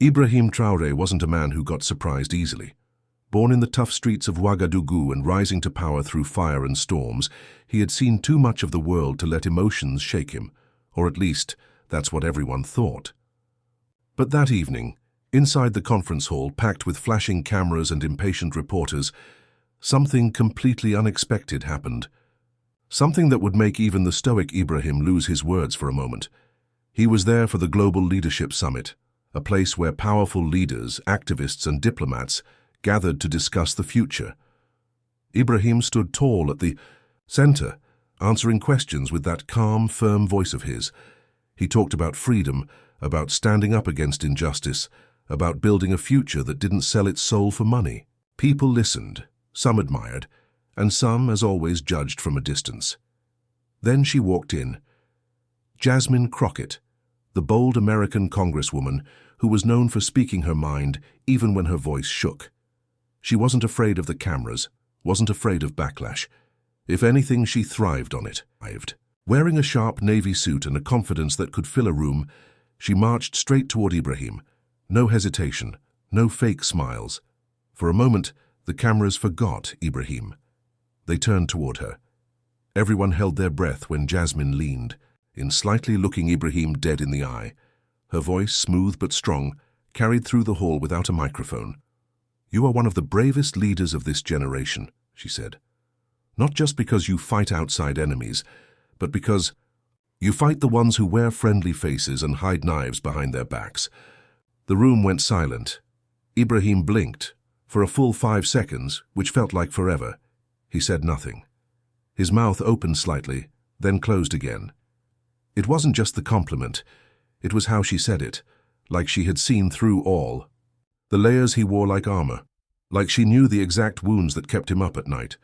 Ibrahim Traoré wasn't a man who got surprised easily. Born in the tough streets of Ouagadougou and rising to power through fire and storms, he had seen too much of the world to let emotions shake him, or at least, that's what everyone thought. But that evening, inside the conference hall packed with flashing cameras and impatient reporters, something completely unexpected happened. Something that would make even the stoic Ibrahim lose his words for a moment. He was there for the Global Leadership Summit, a place where powerful leaders, activists and diplomats gathered to discuss the future. Ibrahim stood tall at the center, answering questions with that calm, firm voice of his. He talked about freedom, about standing up against injustice, about building a future that didn't sell its soul for money. People listened, some admired, and some, as always, judged from a distance. Then she walked in. Jasmine Crockett, the bold American congresswoman who was known for speaking her mind even when her voice shook. She wasn't afraid of the cameras, wasn't afraid of backlash. If anything, she thrived on it. Wearing a sharp navy suit and a confidence that could fill a room, she marched straight toward Ibrahim. No hesitation, no fake smiles. For a moment, the cameras forgot Ibrahim. They turned toward her. Everyone held their breath when Jasmine leaned, in slightly looking Ibrahim dead in the eye. Her voice, smooth but strong, carried through the hall without a microphone. "You are one of the bravest leaders of this generation," she said. "Not just because you fight outside enemies, but because you fight the ones who wear friendly faces and hide knives behind their backs." The room went silent. Ibrahim blinked. For a full 5 seconds, which felt like forever, he said nothing. His mouth opened slightly, then closed again. It wasn't just the compliment. It was how she said it, like she had seen through all. The layers he wore like armor, like she knew the exact wounds that kept him up at night.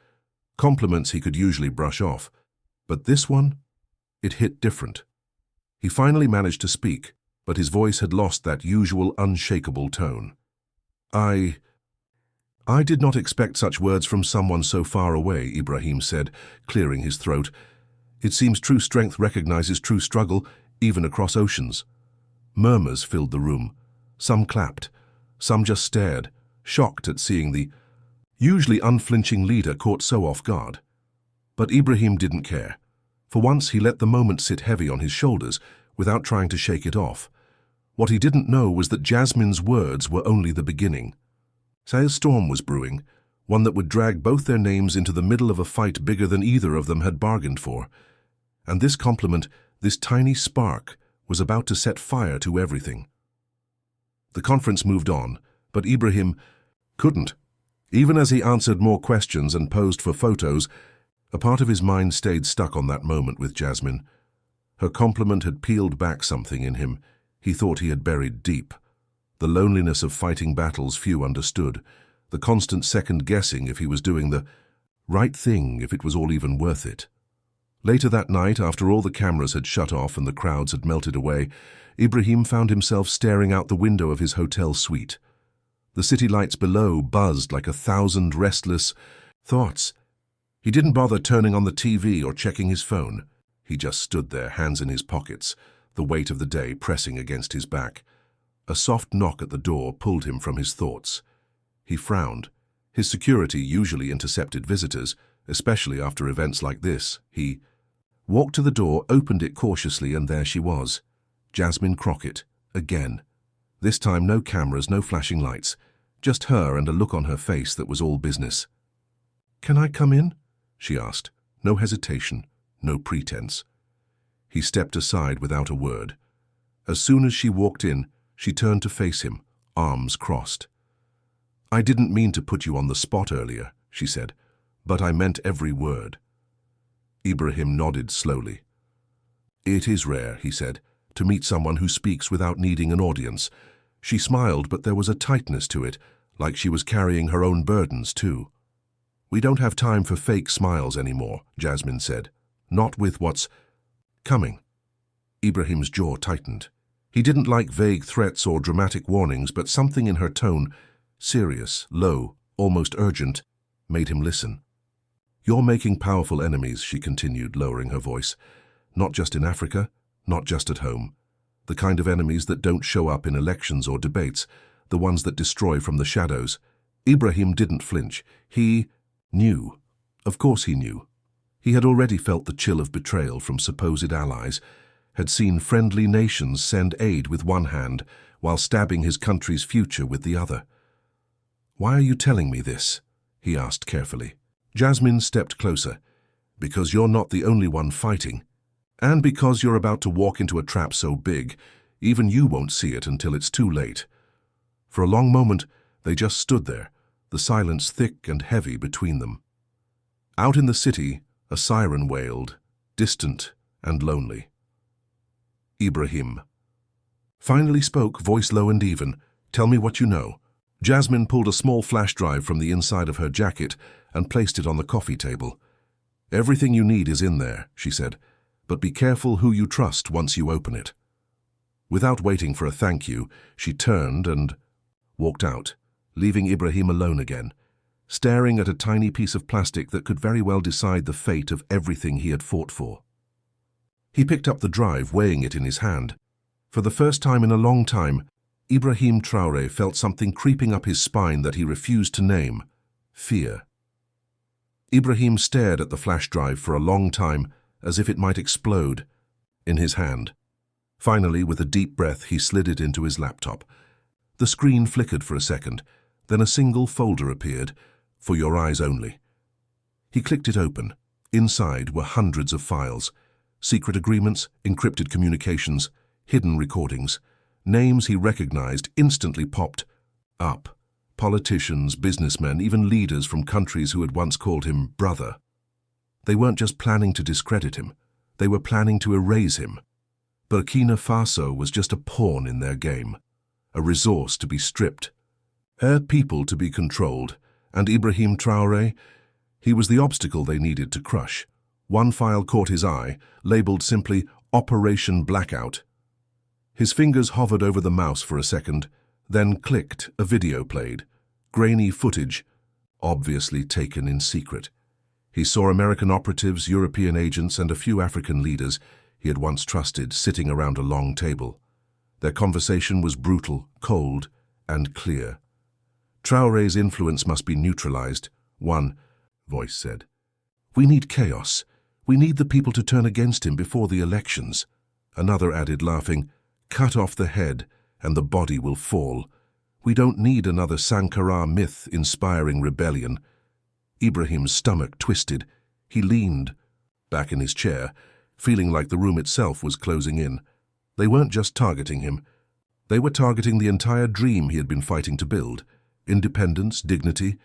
Compliments he could usually brush off. But this one, it hit different. He finally managed to speak, but his voice had lost that usual unshakable tone. I did not expect such words from someone so far away," Ibrahim said, clearing his throat. "It seems true strength recognizes true struggle, even across oceans." Murmurs filled the room. Some clapped. Some just stared, shocked at seeing the usually unflinching leader caught so off guard. But Ibrahim didn't care. For once, he let the moment sit heavy on his shoulders without trying to shake it off. What he didn't know was that Jasmine's words were only the beginning. A storm was brewing, one that would drag both their names into the middle of a fight bigger than either of them had bargained for. And this compliment, this tiny spark, was about to set fire to everything. The conference moved on, but Ibrahim couldn't. Even as he answered more questions and posed for photos, a part of his mind stayed stuck on that moment with Jasmine. Her compliment had peeled back something in him he thought he had buried deep. The loneliness of fighting battles few understood, the constant second-guessing if he was doing the right thing, if it was all even worth it. Later that night, after all the cameras had shut off and the crowds had melted away, Ibrahim found himself staring out the window of his hotel suite. The city lights below buzzed like 1,000 restless thoughts. He didn't bother turning on the TV or checking his phone. He just stood there, hands in his pockets, the weight of the day pressing against his back. A soft knock at the door pulled him from his thoughts. He frowned. His security usually intercepted visitors, especially after events like this. He walked to the door, opened it cautiously, and there she was. Jasmine Crockett, again. This time no cameras, no flashing lights. Just her and a look on her face that was all business. "Can I come in?" she asked. No hesitation, no pretense. He stepped aside without a word. As soon as she walked in, she turned to face him, arms crossed. "I didn't mean to put you on the spot earlier," she said, "but I meant every word." Ibrahim nodded slowly. "It is rare," he said, "to meet someone who speaks without needing an audience." She smiled, but there was a tightness to it, like she was carrying her own burdens too. "We don't have time for fake smiles anymore," Jasmine said. "Not with what's coming." Ibrahim's jaw tightened. He didn't like vague threats or dramatic warnings, but something in her tone, serious, low, almost urgent, made him listen. "You're making powerful enemies," she continued, lowering her voice. "Not just in Africa, not just at home. The kind of enemies that don't show up in elections or debates, the ones that destroy from the shadows. Ibrahim didn't flinch. He knew. Of course he knew. He had already felt the chill of betrayal from supposed allies, had seen friendly nations send aid with one hand while stabbing his country's future with the other. "Why are you telling me this?" he asked carefully. Jasmine stepped closer. "Because you're not the only one fighting. And because you're about to walk into a trap so big, even you won't see it until it's too late." For a long moment, they just stood there, the silence thick and heavy between them. Out in the city, a siren wailed, distant and lonely. Ibrahim finally spoke, voice low and even. "Tell me what you know." Jasmine pulled a small flash drive from the inside of her jacket and placed it on the coffee table. "Everything you need is in there," she said, "but be careful who you trust once you open it." Without waiting for a thank you, she turned and walked out, leaving Ibrahim alone again, staring at a tiny piece of plastic that could very well decide the fate of everything he had fought for. He picked up the drive, weighing it in his hand. For the first time in a long time, Ibrahim Traoré felt something creeping up his spine that he refused to name: fear. Ibrahim stared at the flash drive for a long time, as if it might explode, in his hand. Finally, with a deep breath, he slid it into his laptop. The screen flickered for a second, then a single folder appeared, "For your eyes only." He clicked it open. Inside were hundreds of files. Secret agreements, encrypted communications, hidden recordings. Names he recognized instantly popped up. Politicians, businessmen, even leaders from countries who had once called him brother. They weren't just planning to discredit him. They were planning to erase him. Burkina Faso was just a pawn in their game, a resource to be stripped, a people to be controlled, and Ibrahim Traoré, he was the obstacle they needed to crush. One file caught his eye, labeled simply Operation Blackout. His fingers hovered over the mouse for a second, then clicked, a video played. Grainy footage, obviously taken in secret. He saw American operatives, European agents, and a few African leaders he had once trusted sitting around a long table. Their conversation was brutal, cold, and clear. "Traoré's influence must be neutralized," one voice said. "We need chaos. We need the people to turn against him before the elections." Another added, laughing, "Cut off the head, and the body will fall. We don't need another Sankara myth inspiring rebellion." Ibrahim's stomach twisted. He leaned back in his chair, feeling like the room itself was closing in. They weren't just targeting him. They were targeting the entire dream he had been fighting to build. Independence, dignity,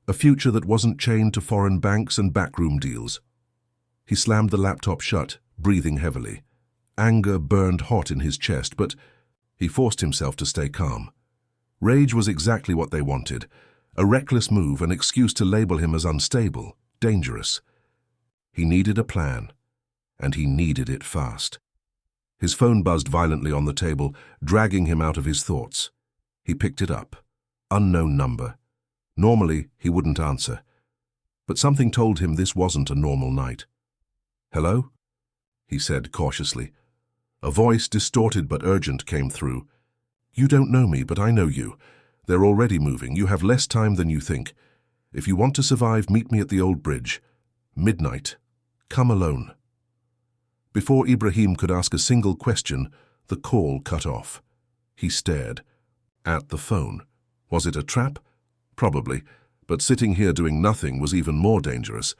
a future that wasn't chained to foreign banks and backroom deals. He slammed the laptop shut, breathing heavily. Anger burned hot in his chest, but he forced himself to stay calm. Rage was exactly what they wanted. A reckless move, an excuse to label him as unstable, dangerous. He needed a plan, and he needed it fast. His phone buzzed violently on the table, dragging him out of his thoughts. He picked it up. Unknown number. Normally, he wouldn't answer. But something told him this wasn't a normal night. "Hello?" he said cautiously. A voice, distorted but urgent, came through. "You don't know me, but I know you. They're already moving. You have less time than you think. If you want to survive, meet me at the old bridge. Midnight. Come alone." Before Ibrahim could ask a single question, the call cut off. He stared at the phone. Was it a trap? Probably, but sitting here doing nothing was even more dangerous.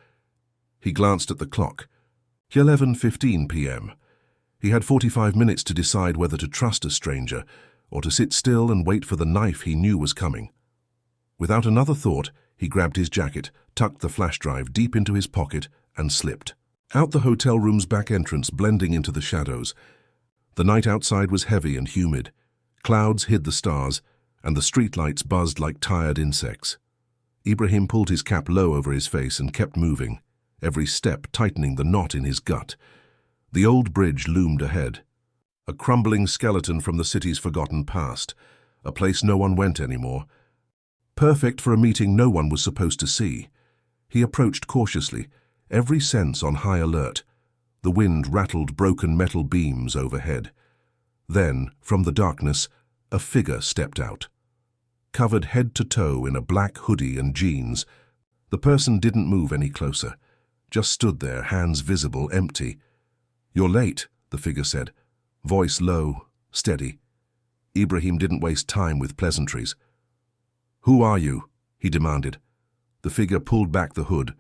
He glanced at the clock. 11:15 p.m. He had 45 minutes to decide whether to trust a stranger or to sit still and wait for the knife he knew was coming. Without another thought, he grabbed his jacket, tucked the flash drive deep into his pocket, and slipped. Out the hotel room's back entrance, blending into the shadows. The night outside was heavy and humid. Clouds hid the stars, and the streetlights buzzed like tired insects. Ibrahim pulled his cap low over his face and kept moving, every step tightening the knot in his gut. The old bridge loomed ahead, a crumbling skeleton from the city's forgotten past, a place no one went anymore. Perfect for a meeting no one was supposed to see. He approached cautiously, every sense on high alert. The wind rattled broken metal beams overhead. Then, from the darkness, a figure stepped out. Covered head to toe in a black hoodie and jeans, the person didn't move any closer, just stood there, hands visible, empty. "You're late," the figure said, voice low, steady. Ibrahim didn't waste time with pleasantries. "Who are you?" he demanded. The figure pulled back the hood,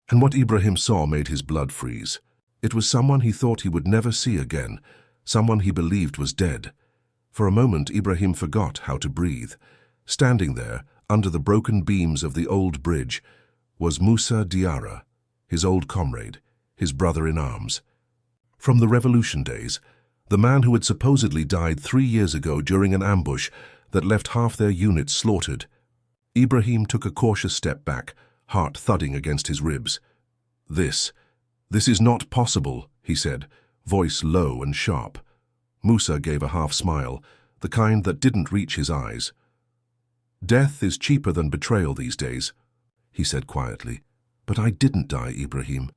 and what Ibrahim saw made his blood freeze. It was someone he thought he would never see again, someone he believed was dead. For a moment, Ibrahim forgot how to breathe. Standing there, under the broken beams of the old bridge, was Musa Diarra, his old comrade, his brother in arms. From the revolution days, the man who had supposedly died 3 years ago during an ambush that left half their unit slaughtered. Ibrahim took a cautious step back, heart thudding against his ribs. This is not possible," he said, voice low and sharp. Musa gave a half smile, the kind that didn't reach his eyes. "Death is cheaper than betrayal these days," he said quietly. "But I didn't die, Ibrahim.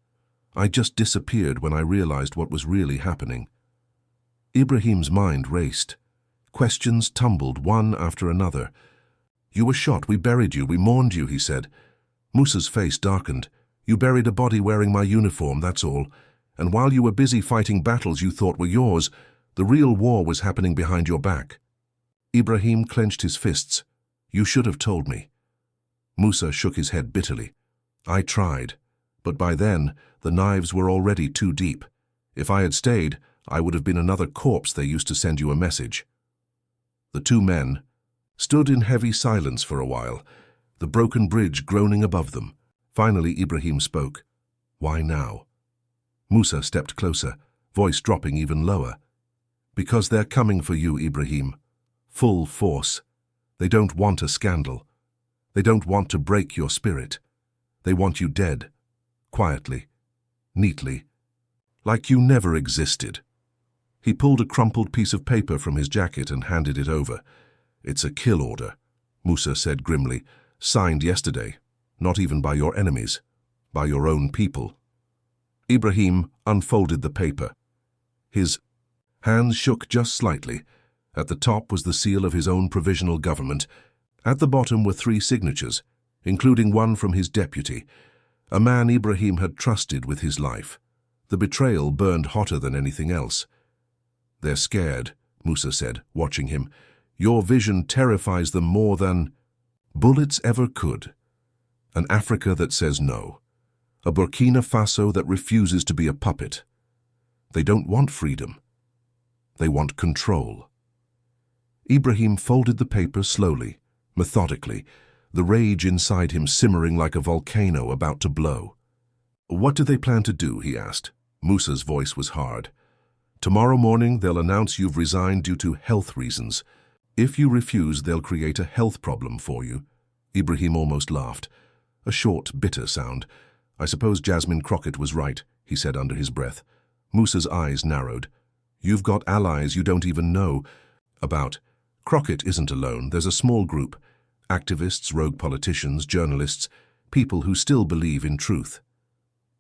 I just disappeared when I realized what was really happening." Ibrahim's mind raced. Questions tumbled one after another. "You were shot, we buried you, we mourned you," he said. Musa's face darkened. "You buried a body wearing my uniform, that's all. And while you were busy fighting battles you thought were yours, the real war was happening behind your back." Ibrahim clenched his fists. "You should have told me." Musa shook his head bitterly. "I tried, but by then the knives were already too deep. If I had stayed, I would have been another corpse they used to send you a message." The two men stood in heavy silence for a while, the broken bridge groaning above them. Finally Ibrahim spoke. "Why now?" Musa stepped closer, voice dropping even lower. "Because they're coming for you, Ibrahim. Full force. They don't want a scandal. They don't want to break your spirit. They want you dead. Quietly. Neatly. Like you never existed." He pulled a crumpled piece of paper from his jacket and handed it over. "It's a kill order," Musa said grimly. "Signed yesterday. Not even by your enemies. By your own people." Ibrahim unfolded the paper. His hands shook just slightly. At the top was the seal of his own provisional government. At the bottom were 3 signatures, including one from his deputy, a man Ibrahim had trusted with his life. The betrayal burned hotter than anything else. "They're scared," Musa said, watching him. "Your vision terrifies them more than bullets ever could. An Africa that says no. A Burkina Faso that refuses to be a puppet. They don't want freedom. They want control." Ibrahim folded the paper slowly, methodically, the rage inside him simmering like a volcano about to blow. "What do they plan to do?" he asked. Musa's voice was hard. "Tomorrow morning they'll announce you've resigned due to health reasons. If you refuse, they'll create a health problem for you." Ibrahim almost laughed. A short, bitter sound. "I suppose Jasmine Crockett was right," he said under his breath. Musa's eyes narrowed. "You've got allies you don't even know about. Crockett isn't alone. There's a small group. Activists, rogue politicians, journalists, people who still believe in truth."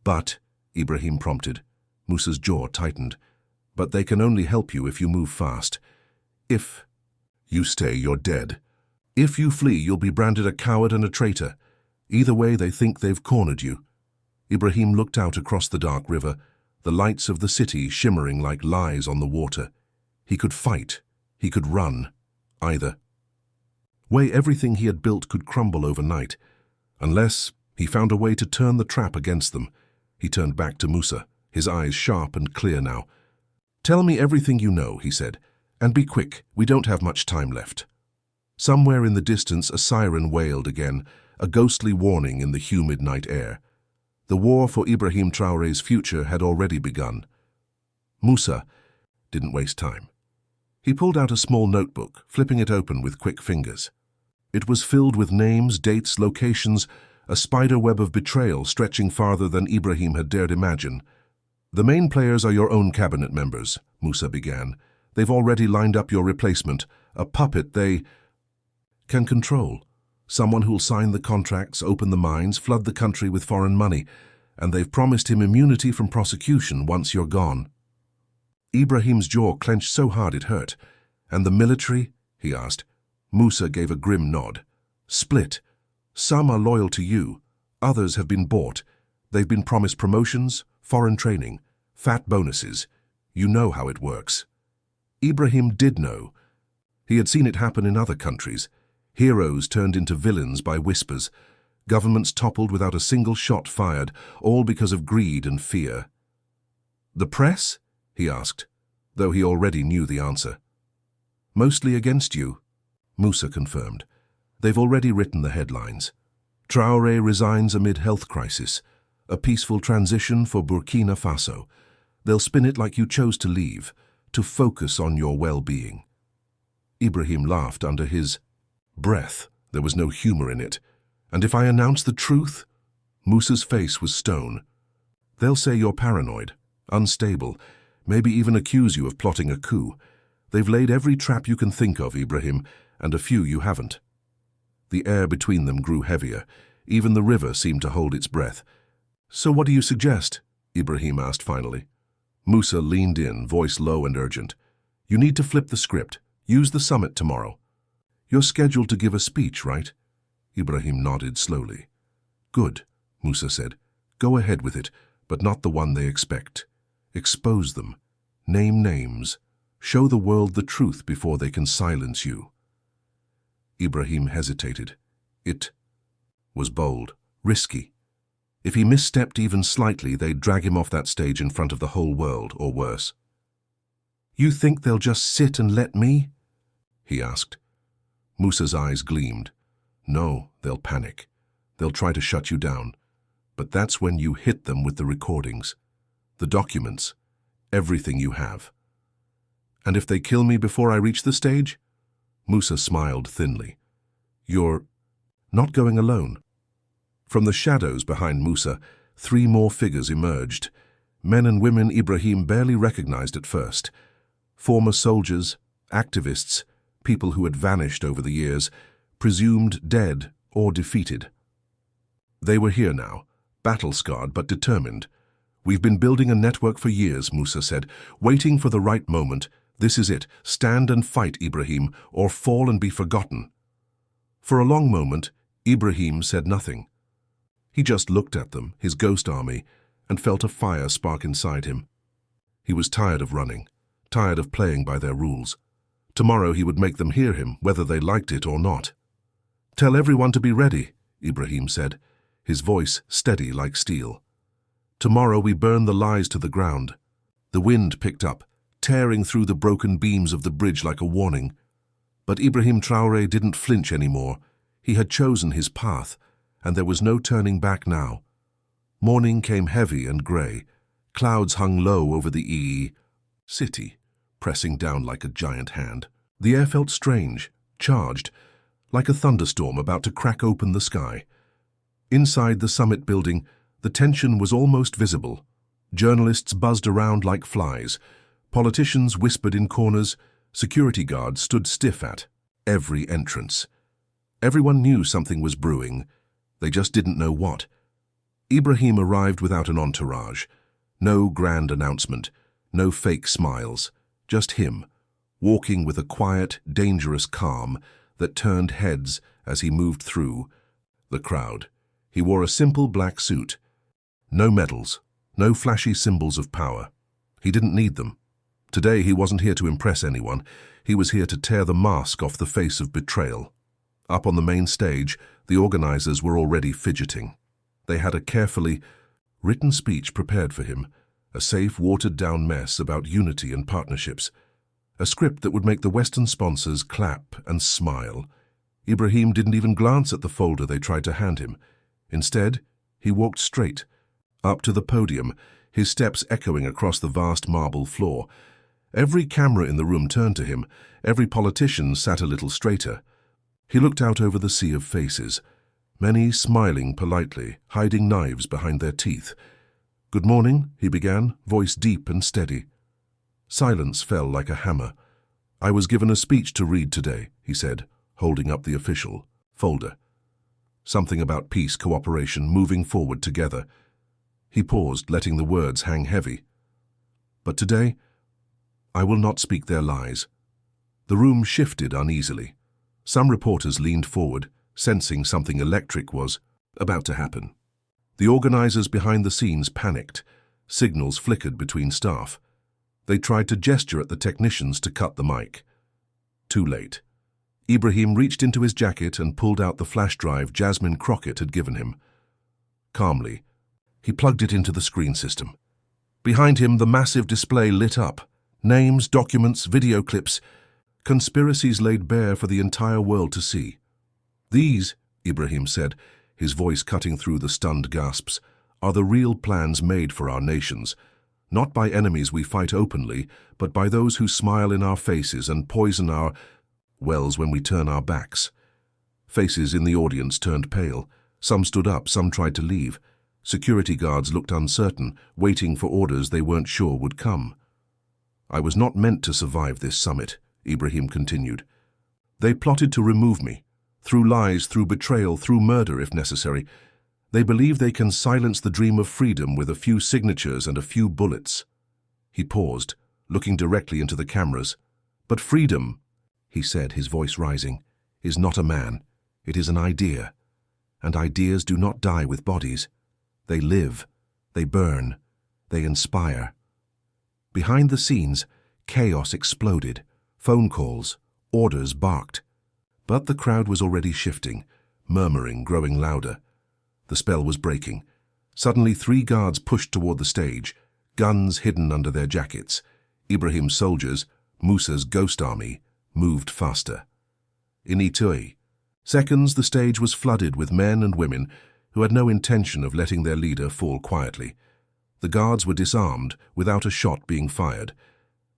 "But," Ibrahim prompted. Musa's jaw tightened. "But they can only help you if you move fast. If you stay, you're dead. If you flee, you'll be branded a coward and a traitor. Either way, they think they've cornered you." Ibrahim looked out across the dark river, the lights of the city shimmering like lies on the water. He could fight. He could run. Either way, everything he had built could crumble overnight. Unless he found a way to turn the trap against them. He turned back to Musa, his eyes sharp and clear now. "Tell me everything you know," he said, "and be quick. We don't have much time left." Somewhere in the distance a siren wailed again, a ghostly warning in the humid night air. The war for Ibrahim Traoré's future had already begun. Musa didn't waste time. He pulled out a small notebook, flipping it open with quick fingers. It was filled with names, dates, locations, a spider web of betrayal stretching farther than Ibrahim had dared imagine. "The main players are your own cabinet members," Musa began. "They've already lined up your replacement, a puppet they can control. Someone who'll sign the contracts, open the mines, flood the country with foreign money, and they've promised him immunity from prosecution once you're gone." Ibrahim's jaw clenched so hard it hurt. "And the military?" he asked. Musa gave a grim nod. "Split. Some are loyal to you. Others have been bought. They've been promised promotions, foreign training, fat bonuses. You know how it works." Ibrahim did know. He had seen it happen in other countries. Heroes turned into villains by whispers. Governments toppled without a single shot fired, all because of greed and fear. "The press?" he asked, though he already knew the answer. "Mostly against you," Musa confirmed. "They've already written the headlines. Traoré resigns amid health crisis. A peaceful transition for Burkina Faso. They'll spin it like you chose to leave, to focus on your well-being." Ibrahim laughed under his breath. There was no humor in it. "And if I announce the truth?" Musa's face was stone. "They'll say you're paranoid, unstable, maybe even accuse you of plotting a coup. They've laid every trap you can think of, Ibrahim, and a few you haven't." The air between them grew heavier. Even the river seemed to hold its breath. "So what do you suggest?" Ibrahim asked finally. Musa leaned in, voice low and urgent. "You need to flip the script. Use the summit tomorrow." "You're scheduled to give a speech, right?" Ibrahim nodded slowly. "Good," Musa said. "Go ahead with it, but not the one they expect. Expose them. Name names. Show the world the truth before they can silence you." Ibrahim hesitated. It was bold, risky. If he misstepped even slightly, they'd drag him off that stage in front of the whole world, or worse. "You think they'll just sit and let me?" he asked. Musa's eyes gleamed. "No, they'll panic. They'll try to shut you down. But that's when you hit them with the recordings, the documents, everything you have." "And if they kill me before I reach the stage?" Musa smiled thinly. "You're not going alone." From the shadows behind Musa, 3 more figures emerged. Men and women Ibrahim barely recognized at first. Former soldiers, activists, people who had vanished over the years, presumed dead or defeated. They were here now, battle-scarred but determined. "We've been building a network for years," Musa said, "waiting for the right moment. This is it. Stand and fight, Ibrahim, or fall and be forgotten." For a long moment, Ibrahim said nothing. He just looked at them, his ghost army, and felt a fire spark inside him. He was tired of running, tired of playing by their rules. Tomorrow he would make them hear him, whether they liked it or not. "Tell everyone to be ready," Ibrahim said, his voice steady like steel. "Tomorrow we burn the lies to the ground." The wind picked up, tearing through the broken beams of the bridge like a warning. But Ibrahim Traoré didn't flinch anymore. He had chosen his path, and there was no turning back now. Morning came heavy and grey. Clouds hung low over the city, pressing down like a giant hand. The air felt strange, charged, like a thunderstorm about to crack open the sky. Inside the summit building, the tension was almost visible. Journalists buzzed around like flies. Politicians whispered in corners. Security guards stood stiff at every entrance. Everyone knew something was brewing. They just didn't know what. Ibrahim arrived without an entourage. No grand announcement, no fake smiles. Just him, walking with a quiet, dangerous calm that turned heads as he moved through the crowd. He wore a simple black suit. No medals, no flashy symbols of power. He didn't need them. Today he wasn't here to impress anyone. He was here to tear the mask off the face of betrayal. Up on the main stage, the organizers were already fidgeting. They had a carefully written speech prepared for him, a safe, watered-down mess about unity and partnerships, a script that would make the Western sponsors clap and smile. Ibrahim didn't even glance at the folder they tried to hand him. Instead, he walked straight, up to the podium, his steps echoing across the vast marble floor. Every camera in the room turned to him. Every politician sat a little straighter. He looked out over the sea of faces, many smiling politely, hiding knives behind their teeth. "Good morning," he began, voice deep and steady. Silence fell like a hammer. "I was given a speech to read today," he said, holding up the official folder. Something about peace, cooperation, moving forward together. He paused, letting the words hang heavy. "But today, I will not speak their lies. The room shifted uneasily. Some reporters leaned forward, sensing something electric was about to happen. The organizers behind the scenes panicked. Signals flickered between staff. They tried to gesture at the technicians to cut the mic. Too late. Ibrahim reached into his jacket and pulled out the flash drive Jasmine Crockett had given him. Calmly, he plugged it into the screen system. Behind him, the massive display lit up. Names, documents, video clips, conspiracies laid bare for the entire world to see. These, Ibrahim said, his voice cutting through the stunned gasps, are the real plans made for our nations, not by enemies we fight openly, but by those who smile in our faces and poison our wells when we turn our backs. Faces in the audience turned pale. Some stood up, some tried to leave. Security guards looked uncertain, waiting for orders they weren't sure would come. I was not meant to survive this summit, Ibrahim continued. They plotted to remove me, through lies, through betrayal, through murder if necessary. They believe they can silence the dream of freedom with a few signatures and a few bullets. He paused, looking directly into the cameras. But freedom, he said, his voice rising, is not a man. It is an idea. And ideas do not die with bodies. They live, they burn, they inspire. Behind the scenes, chaos exploded. Phone calls, orders barked. But the crowd was already shifting, murmuring, growing louder. The spell was breaking. Suddenly 3 guards pushed toward the stage, guns hidden under their jackets. Ibrahim's soldiers, Musa's ghost army, moved faster. In Itoi, seconds the stage was flooded with men and women who had no intention of letting their leader fall quietly. The guards were disarmed without a shot being fired.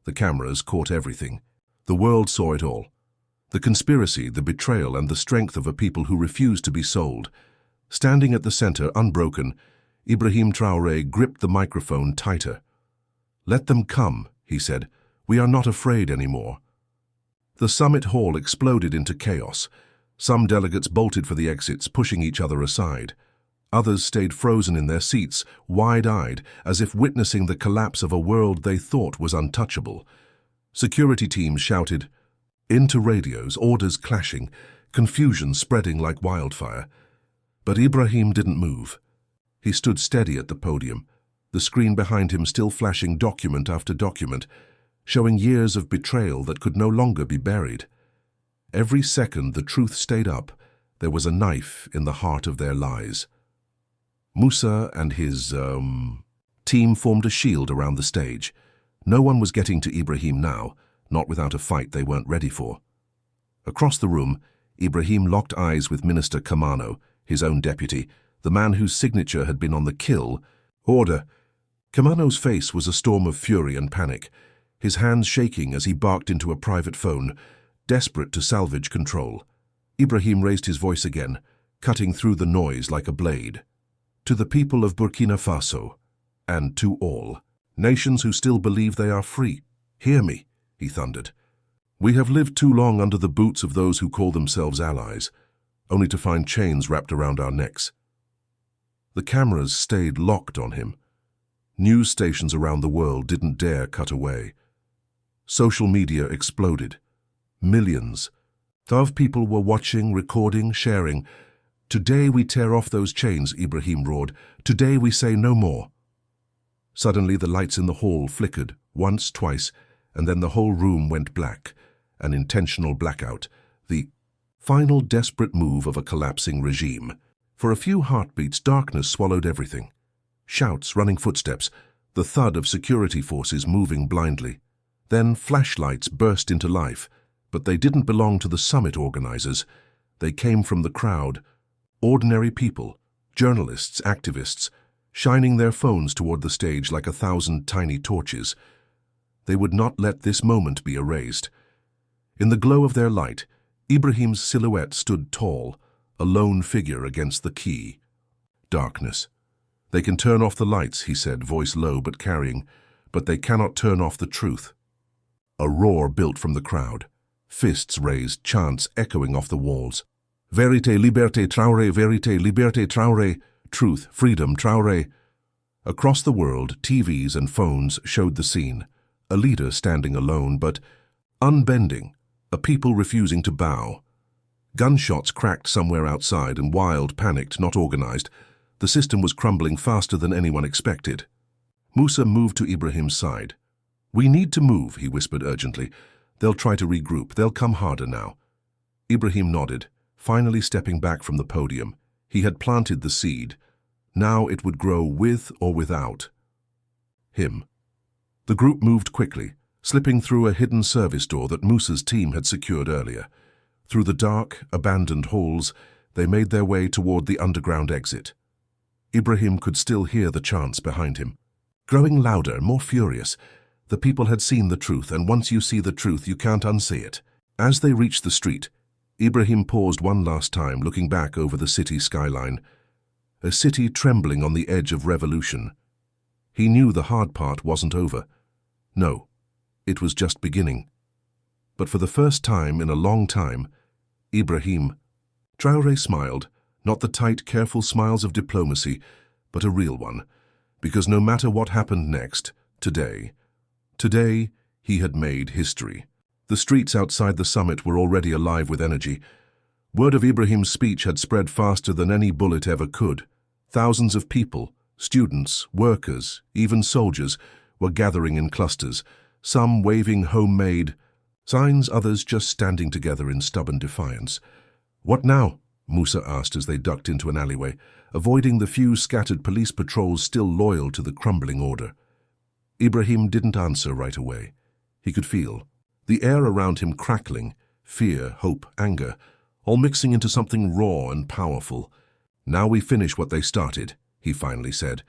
The cameras caught everything. The world saw it all. The conspiracy, the betrayal, and the strength of a people who refused to be sold. Standing at the center, unbroken, Ibrahim Traoré gripped the microphone tighter. "Let them come," he said. "We are not afraid anymore." The summit hall exploded into chaos. Some delegates bolted for the exits, pushing each other aside. Others stayed frozen in their seats, wide-eyed, as if witnessing the collapse of a world they thought was untouchable. Security teams shouted into radios, orders clashing, confusion spreading like wildfire. But Ibrahim didn't move. He stood steady at the podium, the screen behind him still flashing document after document, showing years of betrayal that could no longer be buried. Every second the truth stayed up. There was a knife in the heart of their lies. Musa and his team formed a shield around the stage. No one was getting to Ibrahim now, not without a fight they weren't ready for. Across the room, Ibrahim locked eyes with Minister Kamano, his own deputy, the man whose signature had been on the kill. "Order!" Kamano's face was a storm of fury and panic, his hands shaking as he barked into a private phone, desperate to salvage control. Ibrahim raised his voice again, cutting through the noise like a blade. "To the people of Burkina Faso, and to all, nations who still believe they are free, hear me," he thundered. "We have lived too long under the boots of those who call themselves allies, only to find chains wrapped around our necks." The cameras stayed locked on him. News stations around the world didn't dare cut away. Social media exploded. Millions of people were watching, recording, sharing. "Today we tear off those chains," Ibrahim roared. "Today we say no more." Suddenly the lights in the hall flickered, once, twice, and then the whole room went black, an intentional blackout, the final desperate move of a collapsing regime. For a few heartbeats, darkness swallowed everything. Shouts, running footsteps, the thud of security forces moving blindly. Then flashlights burst into life, but they didn't belong to the summit organizers. They came from the crowd, ordinary people, journalists, activists, shining their phones toward the stage like 1,000 tiny torches. They would not let this moment be erased. In the glow of their light, Ibrahim's silhouette stood tall, a lone figure against the quay. Darkness. "They can turn off the lights," he said, voice low but carrying, "but they cannot turn off the truth." A roar built from the crowd. Fists raised, chants echoing off the walls. "Vérité, liberté, Traoré, vérité, liberté, Traoré, truth, freedom, Traoré." Across the world, TVs and phones showed the scene. a leader standing alone but unbending, a people refusing to bow. Gunshots cracked somewhere outside and wild, panicked, not organized. The system was crumbling faster than anyone expected. Musa moved to Ibrahim's side. "We need to move," he whispered urgently. "They'll try to regroup. They'll come harder now." Ibrahim nodded, finally stepping back from the podium. He had planted the seed. Now it would grow with or without him. The group moved quickly, slipping through a hidden service door that Musa's team had secured earlier. Through the dark, abandoned halls, they made their way toward the underground exit. Ibrahim could still hear the chants behind him. Growing louder, more furious, the people had seen the truth, and once you see the truth, you can't unsee it. As they reached the street, Ibrahim paused one last time, looking back over the city skyline. A city trembling on the edge of revolution. He knew the hard part wasn't over. No, it was just beginning. But for the first time in a long time, Ibrahim. Traoré smiled, not the tight, careful smiles of diplomacy, but a real one. Because no matter what happened next, today, he had made history. The streets outside the summit were already alive with energy. Word of Ibrahim's speech had spread faster than any bullet ever could. Thousands of people, students, workers, even soldiers, were gathering in clusters, some waving homemade signs, others just standing together in stubborn defiance. "What now?" Musa asked as they ducked into an alleyway, avoiding the few scattered police patrols still loyal to the crumbling order. Ibrahim didn't answer right away. He could feel the air around him crackling, fear, hope, anger, all mixing into something raw and powerful. "Now we finish what they started," he finally said.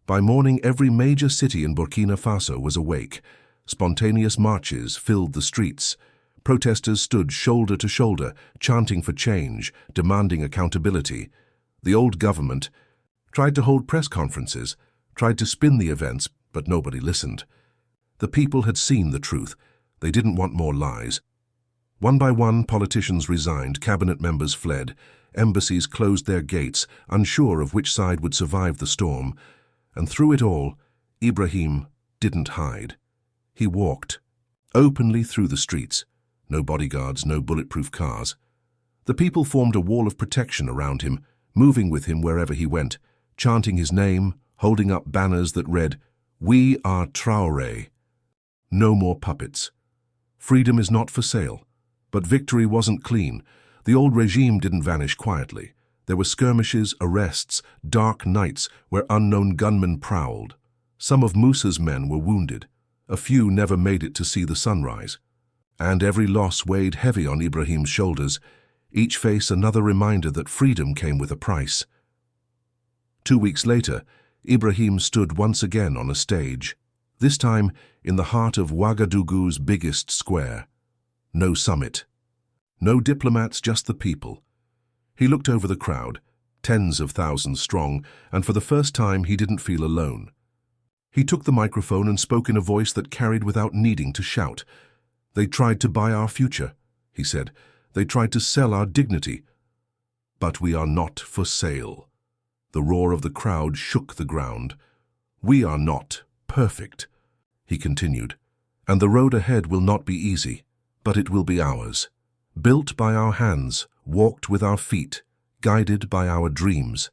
By morning, every major city in Burkina Faso was awake. Spontaneous marches filled the streets. Protesters stood shoulder to shoulder, chanting for change, demanding accountability. The old government tried to hold press conferences, tried to spin the events, but nobody listened. The people had seen the truth. They didn't want more lies. One by one, politicians resigned, cabinet members fled, embassies closed their gates, unsure of which side would survive the storm. And through it all, Ibrahim didn't hide. He walked openly through the streets. No bodyguards, no bulletproof cars. The people formed a wall of protection around him, moving with him wherever he went, chanting his name, holding up banners that read, "We are Traoré." No more puppets. Freedom is not for sale. But victory wasn't clean. The old regime didn't vanish quietly. There were skirmishes, arrests, dark nights where unknown gunmen prowled. Some of Musa's men were wounded. A few never made it to see the sunrise. And every loss weighed heavy on Ibrahim's shoulders, each face another reminder that freedom came with a price. 2 weeks later, Ibrahim stood once again on a stage, this time in the heart of Ouagadougou's biggest square. No summit. No diplomats, just the people. He looked over the crowd, tens of thousands strong, and for the first time he didn't feel alone. He took the microphone and spoke in a voice that carried without needing to shout. "They tried to buy our future," he said. "They tried to sell our dignity. But we are not for sale." The roar of the crowd shook the ground. "We are not perfect," he continued, "and the road ahead will not be easy, but it will be ours. Built by our hands, walked with our feet, guided by our dreams."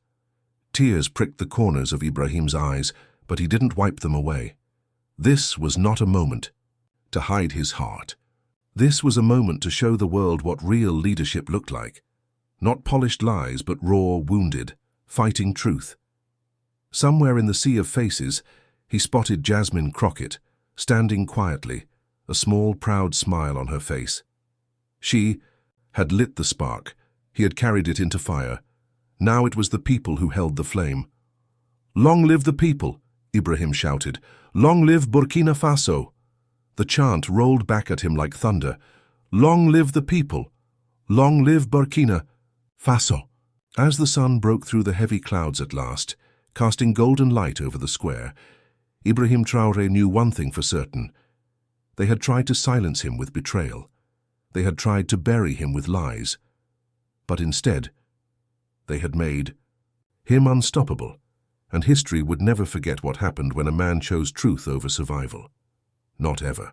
Tears pricked the corners of Ibrahim's eyes, but he didn't wipe them away. This was not a moment to hide his heart. This was a moment to show the world what real leadership looked like. Not polished lies, but raw, wounded, fighting truth. Somewhere in the sea of faces, he spotted Jasmine Crockett, standing quietly, a small, proud smile on her face. She had lit the spark. He had carried it into fire. Now it was the people who held the flame. "Long live the people!" Ibrahim shouted. "Long live Burkina Faso!" The chant rolled back at him like thunder. "Long live the people! Long live Burkina Faso!" As the sun broke through the heavy clouds at last, casting golden light over the square, Ibrahim Traoré knew one thing for certain. They had tried to silence him with betrayal. They had tried to bury him with lies. But instead, they had made him unstoppable, and history would never forget what happened when a man chose truth over survival. not ever.